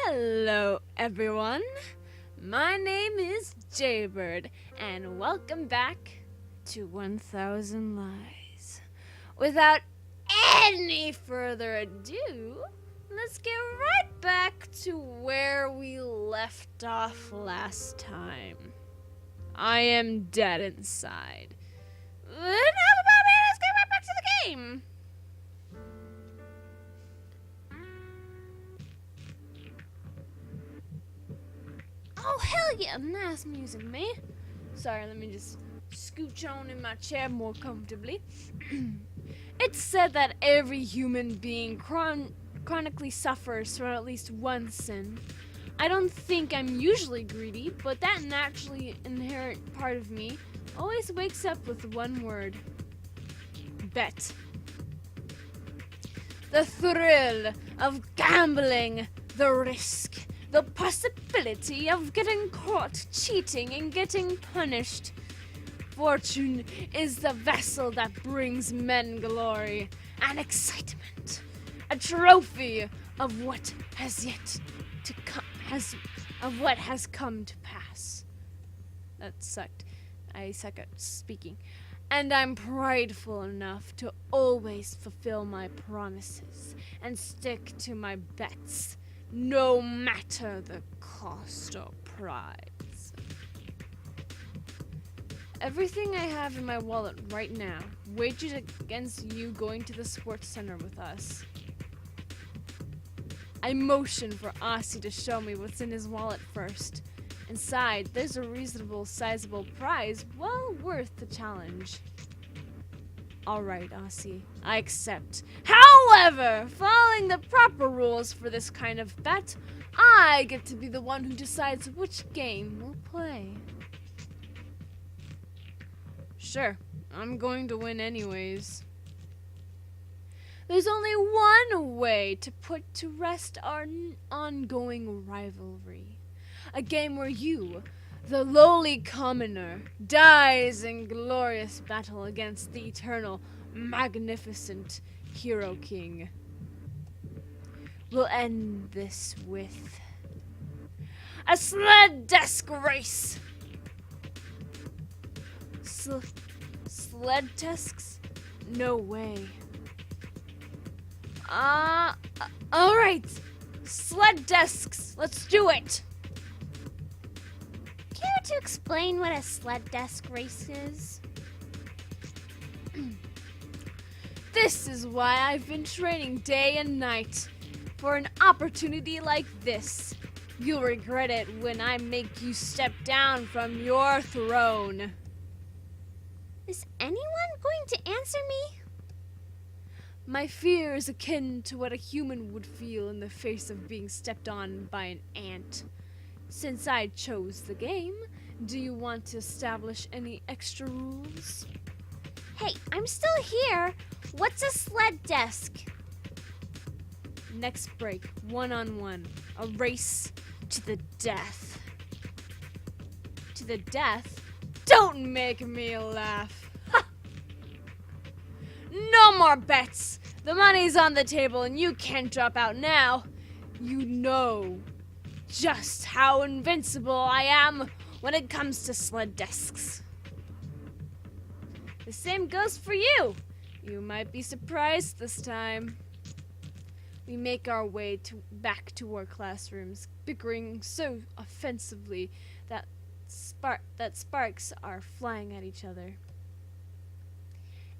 Hello, everyone. My name is Jaybird, and welcome back to 1000 Lies. Without any further ado, let's get right back to where we left off last time. I am dead inside. Enough about me, let's get right back to the game. Oh, hell yeah, nice music, man. Sorry, let me just scooch on in my chair more comfortably. It's said that every human being chronically suffers from at least one sin. I don't think I'm usually greedy, but that naturally inherent part of me always wakes up with one word. Bet. The thrill of gambling, the risk, the possibility of getting caught cheating and getting punished. Fortune is the vessel that brings men glory and excitement, a trophy of what has yet to come, of what has come to pass. That sucked. I suck at speaking. And I'm prideful enough to always fulfill my promises and stick to my bets, no matter the cost or prize. Everything I have in my wallet right now wagered against you going to the sports center with us. I motion for Aussie to show me what's in his wallet first. Inside, there's a reasonable, sizable prize well worth the challenge. Alright, Aussie, I accept. However, following the proper rules for this kind of bet, I get to be the one who decides which game we'll play. Sure, I'm going to win anyways. There's only one way to put to rest our ongoing rivalry. A game where you, the lowly commoner, dies in glorious battle against the eternal, magnificent Hero King. We'll end this with a Sled-Desk race. Sled-Desks? No way. Alright. Sled-Desks. Let's do it. Care to explain what a Sled-Desk race is? This is why I've been training day and night. For an opportunity like this. You'll regret it when I make you step down from your throne. Is anyone going to answer me? My fear is akin to what a human would feel in the face of being stepped on by an ant. Since I chose the game, do you want to establish any extra rules? Hey, I'm still here. What's a Sled-Desk? Next break, one-on-one. A race to the death. To the death? Don't make me laugh. Ha! No more bets. The money's on the table and you can't drop out now. You know just how invincible I am when it comes to Sled-Desks. The same goes for you. You might be surprised this time. We make our way back to our classrooms, bickering so offensively that sparks are flying at each other.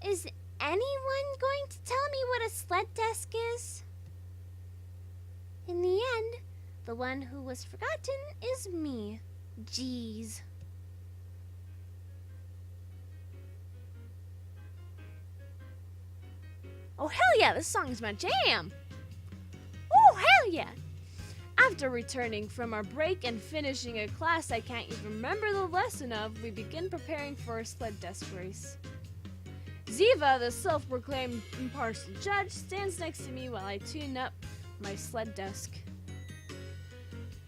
Is anyone going to tell me what a Sled-Desk is? In the end, the one who was forgotten is me. Jeez. Oh, hell yeah, this song's my jam! Oh, hell yeah! After returning from our break and finishing a class I can't even remember the lesson of, we begin preparing for a Sled-Desk race. Ziva, the self-proclaimed impartial judge, stands next to me while I tune up my Sled-Desk.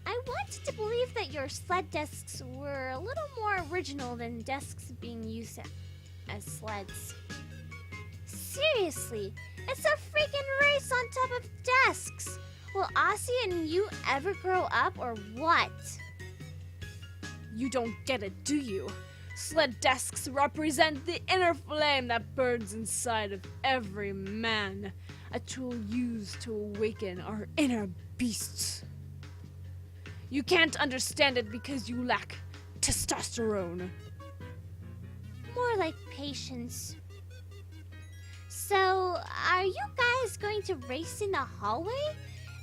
I wanted to believe that your Sled-Desks were a little more original than desks being used as sleds. Seriously, it's a freaking race on top of desks. Will Aussie and you ever grow up or what? You don't get it, do you? Sled-Desks represent the inner flame that burns inside of every man. A tool used to awaken our inner beasts. You can't understand it because you lack testosterone. More like patience. So, are you guys going to race in the hallway?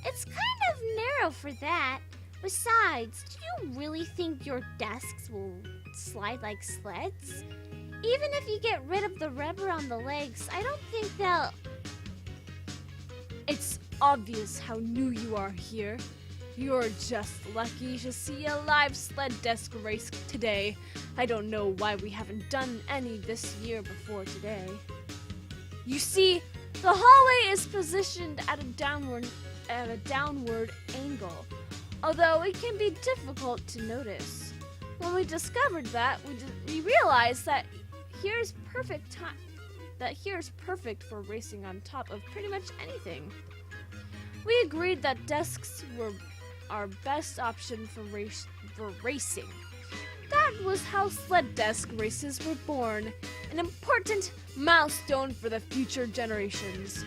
It's kind of narrow for that. Besides, do you really think your desks will slide like sleds? Even if you get rid of the rubber on the legs, I don't think they'll... It's obvious how new you are here. You're just lucky to see a live sled-desk race today. I don't know why we haven't done any this year before today. You see, the hallway is positioned at a downward angle, although it can be difficult to notice. When we discovered that, we realized that here's perfect for racing on top of pretty much anything. We agreed that desks were our best option for racing. That was how Sled-Desk races were born, an important milestone for the future generations.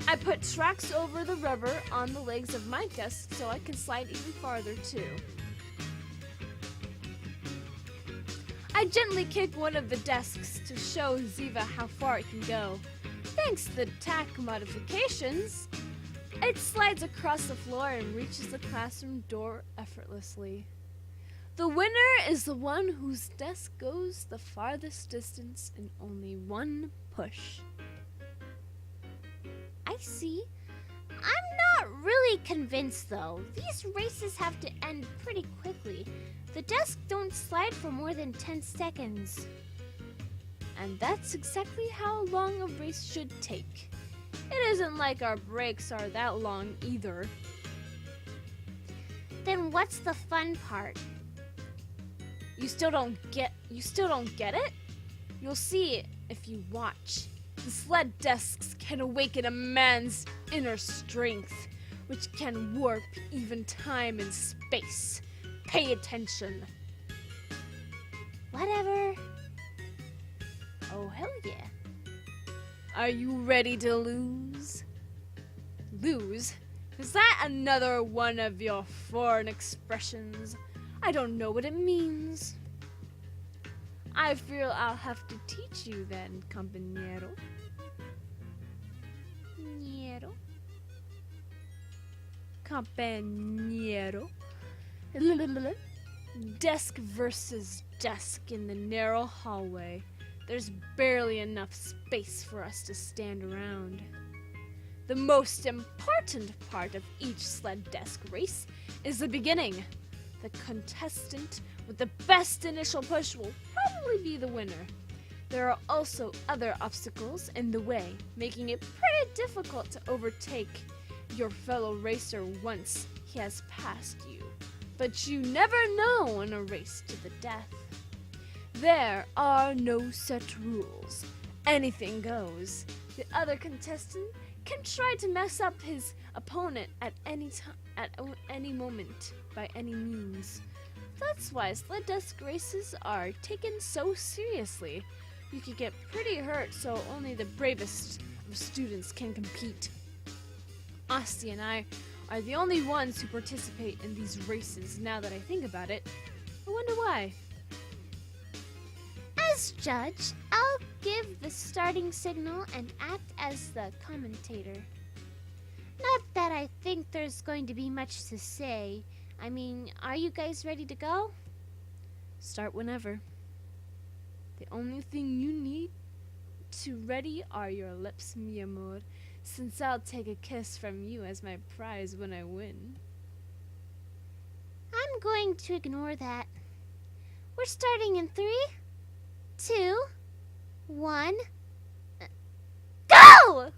I put tracks over the rubber on the legs of my desk so I can slide even farther too. I gently kick one of the desks to show Ziva how far it can go. Thanks to the tack modifications, it slides across the floor and reaches the classroom door effortlessly. The winner is the one whose desk goes the farthest distance in only one push. I see. I'm not really convinced though. These races have to end pretty quickly. The desks don't slide for more than 10 seconds. And that's exactly how long a race should take. It isn't like our breaks are that long either. Then what's the fun part? You still don't get it? You'll see it if you watch. The Sled-Desks can awaken a man's inner strength, which can warp even time and space. Pay attention. Whatever. Oh, hell yeah. Are you ready to lose? Lose? Is that another one of your foreign expressions? I don't know what it means. I fear I'll have to teach you then, compañero. Compañero. Desk versus desk in the narrow hallway. There's barely enough space for us to stand around. The most important part of each Sled-Desk race is the beginning. The contestant with the best initial push will probably be the winner. There are also other obstacles in the way, making it pretty difficult to overtake your fellow racer once he has passed you. But you never know in a race to the death. There are no set rules. Anything goes. The other contestant can try to mess up his opponent at any time, at any moment, by any means. That's why Sled-Desk races are taken so seriously. You could get pretty hurt, so only the bravest of students can compete. Asti and I are the only ones who participate in these races now that I think about it. I wonder why. As judge, I'll give the starting signal and act as the commentator. Not that I think there's going to be much to say. I mean, are you guys ready to go? Start whenever. The only thing you need to ready are your lips, mi amor, since I'll take a kiss from you as my prize when I win. I'm going to ignore that. We're starting in 3, 2, 1. Go!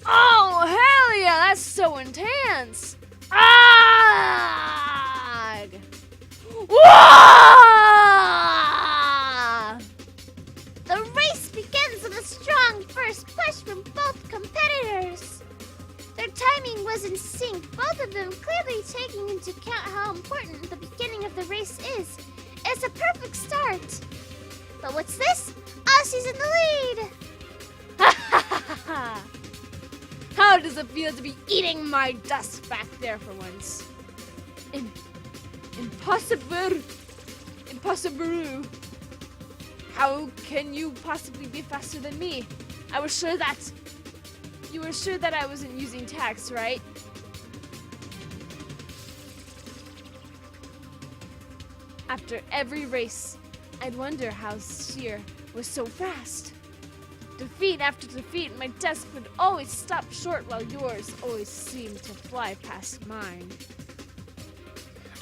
Oh, hell yeah, that's so intense! Ag! Wah! The race begins with a strong first push from both competitors. Their timing was in sync, both of them clearly taking into account how important the beginning of the race is. It's a perfect start. But what's this? Aussie's in the lead! How does it feel to be eating my dust back there for once? Impossible! Impossible! How can you possibly be faster than me? You were sure that I wasn't using tax, right? After every race, I'd wonder how Seer was so fast. Defeat after defeat, my desk would always stop short while yours always seemed to fly past mine.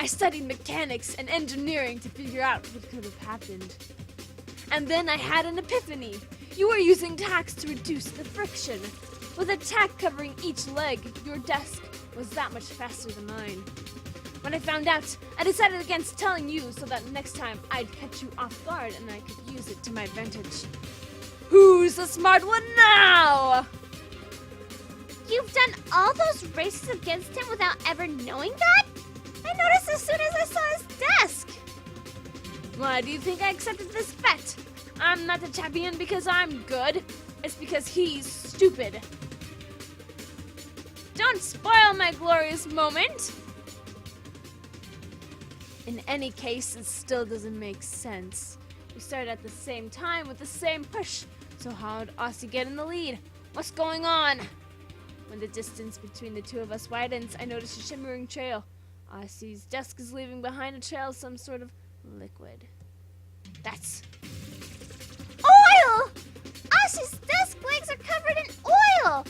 I studied mechanics and engineering to figure out what could have happened. And then I had an epiphany. You were using tacks to reduce the friction. With a tack covering each leg, your desk was that much faster than mine. When I found out, I decided against telling you so that next time I'd catch you off guard and I could use it to my advantage. Who's the smart one now? You've done all those races against him without ever knowing that? I noticed as soon as I saw his desk. Why do you think I accepted this bet? I'm not the champion because I'm good. It's because he's stupid. Don't spoil my glorious moment. In any case, it still doesn't make sense. We started at the same time with the same push. So how'd Aussie get in the lead? What's going on? When the distance between the two of us widens, I notice a shimmering trail. Aussie's desk is leaving behind a trail of some sort of liquid. That's oil! Aussie's desk legs are covered in oil!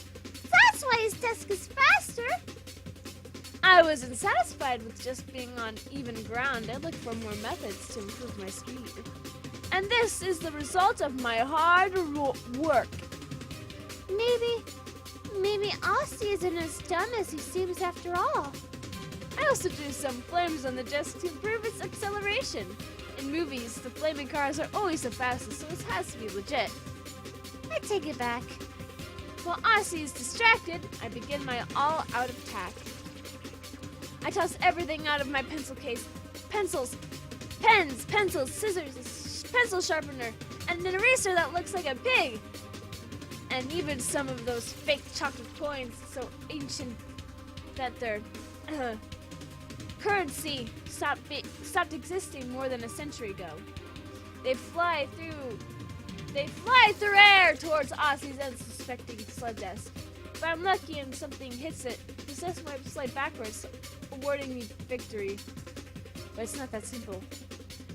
That's why his desk is faster! I wasn't satisfied with just being on even ground. I looked for more methods to improve my speed. And this is the result of my hard work. Maybe Aussie isn't as dumb as he seems after all. I also do some flames on the desk to improve its acceleration. In movies, the flaming cars are always the fastest, so it has to be legit. I take it back. While Aussie is distracted, I begin my all-out attack. I toss everything out of my pencil case. Pencils, pens, pencils, scissors, a pencil sharpener, and an eraser that looks like a pig. And even some of those fake chocolate coins so ancient that their currency stopped existing more than a century ago. They fly through air towards Aussie's unsuspecting Sled-Desk. If I'm lucky and something hits it, the desk might slide backwards, awarding me victory. But it's not that simple.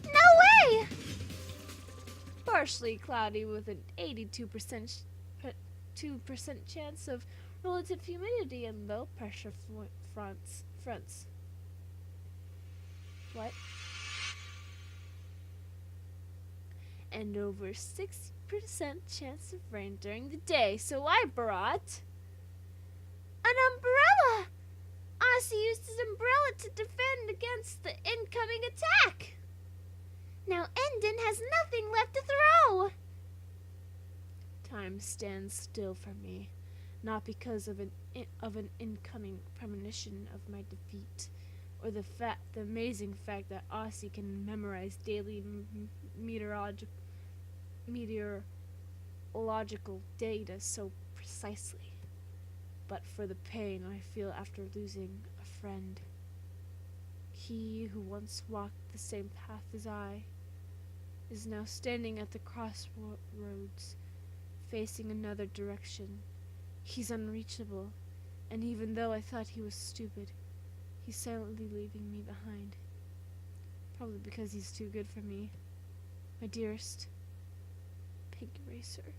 No way! Partially cloudy with an 82% chance of relative humidity and low pressure fronts. What? And over 60% chance of rain during the day, so I brought an umbrella! Aussie used his umbrella to defend against the incoming attack. Now Endon has nothing left to throw. Time stands still for me, not because of an incoming premonition of my defeat, or the amazing fact that Aussie can memorize daily meteorological data so precisely, but for the pain I feel after losing a friend. He who once walked the same path as I is now standing at the crossroads, facing another direction. He's unreachable, and even though I thought he was stupid, he's silently leaving me behind. Probably because he's too good for me. My dearest pink eraser.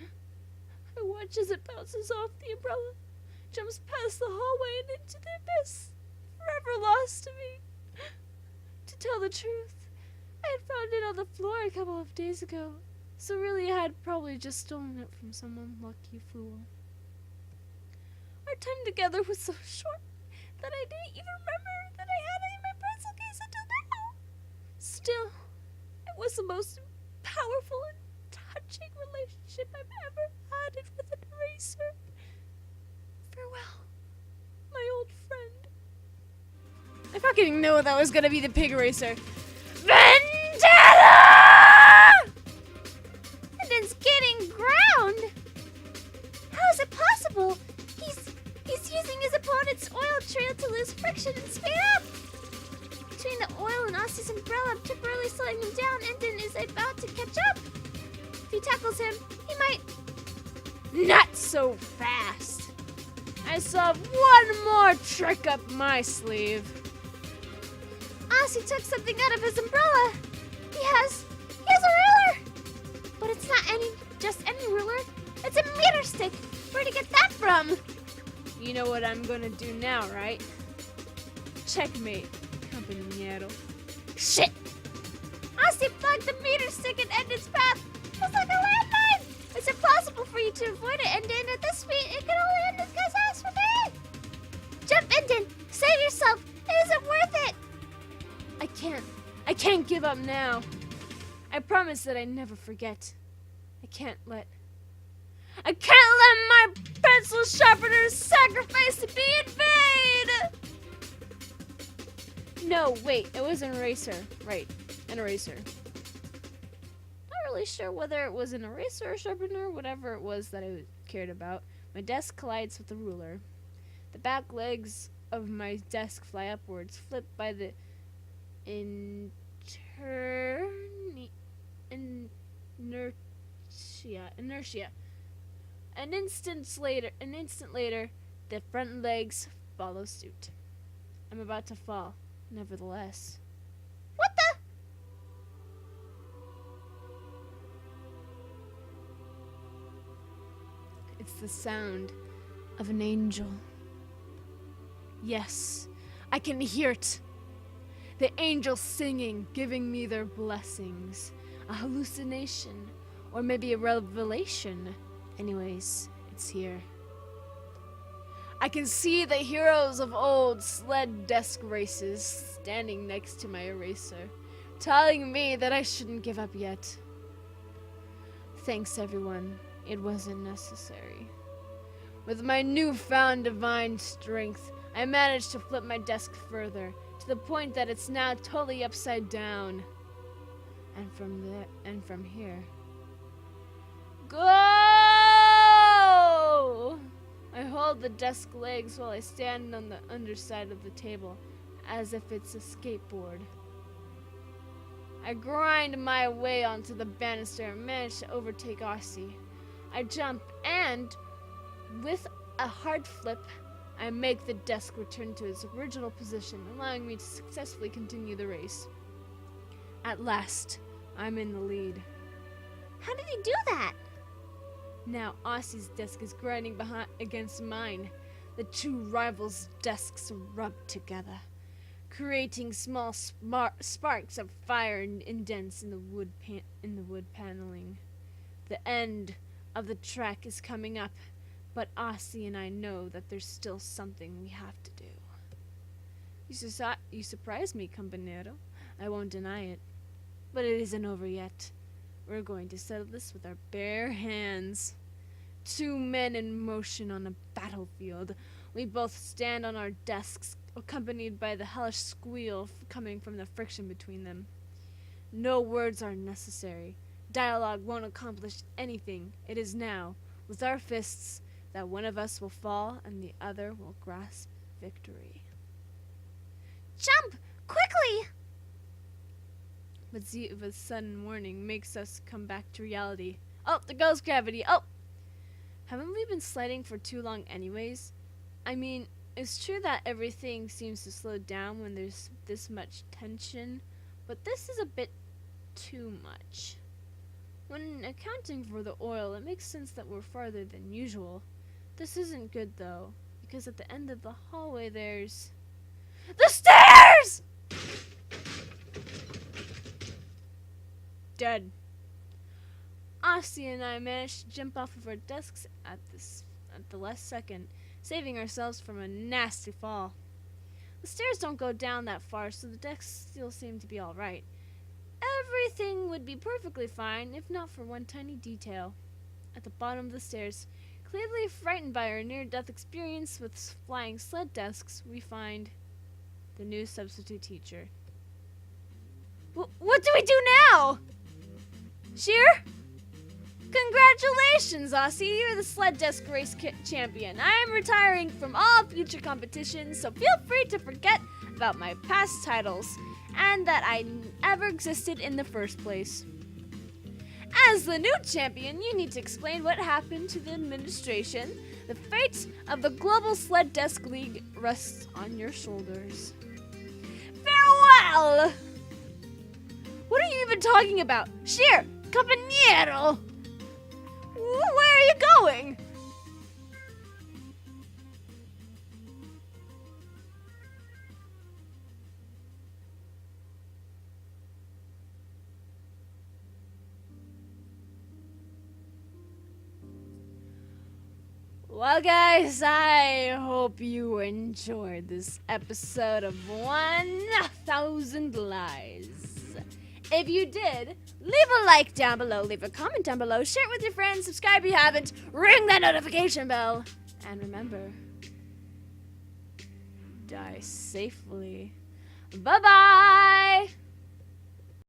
I watch as it bounces off the umbrella, jumps past the hallway and into the abyss, forever lost to me. To tell the truth, I had found it on the floor a couple of days ago, so really I had probably just stolen it from some unlucky fool. Our time together was so short that I didn't even remember that I had it in my pencil case until now. Still, it was the most powerful and touching relationship I've ever had with an eraser. Farewell, I fucking knew that was gonna be the pig racer. Vendetta! And it's getting ground. How is it possible? He's using his opponent's oil trail to lose friction and speed up. Between the oil and Aussie's umbrella temporarily slowing him down, Enden is about to catch up. If he tackles him, he might. Not so fast. I still have one more trick up my sleeve. Aussie took something out of his umbrella. He has a ruler. But it's not just any ruler. It's a meter stick. Where'd he get that from? You know what I'm gonna do now, right? Checkmate, compañero. Shit! Aussie plugged the meter stick in Enden's path. It's like a landmine. It's impossible for you to avoid it, Enden. At this speed, it can only end this guy's house for me. Jump, Enden. Save yourself. It isn't worth it. I can't give up now. I promise that I never forget. I can't let my pencil sharpener's sacrifice be in vain! No, wait, it was an eraser. Right, an eraser. Not really sure whether it was an eraser or sharpener, whatever it was that I cared about. My desk collides with the ruler. The back legs of my desk fly upwards, flipped by the inertia. An instant later, the front legs follow suit. I'm about to fall, nevertheless. What the? It's the sound of an angel. Yes, I can hear it. The angels singing, giving me their blessings. A hallucination, or maybe a revelation. Anyways, it's here. I can see the heroes of old Sled-Desk races standing next to my eraser, telling me that I shouldn't give up yet. Thanks, everyone. It wasn't necessary. With my newfound divine strength, I managed to flip my desk further, to the point that it's now totally upside down. And from here. Go! I hold the desk legs while I stand on the underside of the table, as if it's a skateboard. I grind my way onto the banister and manage to overtake Aussie. I jump and, with a hard flip, I make the desk return to its original position, allowing me to successfully continue the race. At last, I'm in the lead. How did he do that? Now Aussie's desk is grinding against mine. The two rivals' desks rub together, creating small sparks of fire and indents in the wood paneling. The end of the track is coming up, but Aussie and I know that there's still something we have to do. You surprise me, compañero. I won't deny it. But it isn't over yet. We're going to settle this with our bare hands. Two men in motion on a battlefield. We both stand on our desks, accompanied by the hellish squeal coming from the friction between them. No words are necessary. Dialogue won't accomplish anything. It is now, with our fists, that one of us will fall and the other will grasp victory. Jump! Quickly! But Ziva's sudden warning makes us come back to reality. Oh, there goes gravity. Oh! Haven't we been sliding for too long anyways? I mean, it's true that everything seems to slow down when there's this much tension, but this is a bit too much. When accounting for the oil, it makes sense that we're farther than usual. This isn't good though, because at the end of the hallway there's... the stairs! Dead. Aussie and I managed to jump off of our desks at the last second, saving ourselves from a nasty fall. The stairs don't go down that far, so the desks still seem to be alright. Everything would be perfectly fine if not for one tiny detail. At the bottom of the stairs, clearly frightened by our near-death experience with flying sled desks, we find the new substitute teacher. What do we do now? Sheer? Congratulations, Aussie. You're the Sled-Desk race champion. I am retiring from all future competitions, so feel free to forget about my past titles and that I ever existed in the first place. As the new champion, you need to explain what happened to the administration. The fate of the Global Sled-Desk League rests on your shoulders. Farewell! What are you even talking about? Sheer, compañero! Where are you going? Well, guys, I hope you enjoyed this episode of 1000 Lies. If you did, leave a like down below, leave a comment down below, share it with your friends, subscribe if you haven't, ring that notification bell, and remember, die safely. Bye-bye!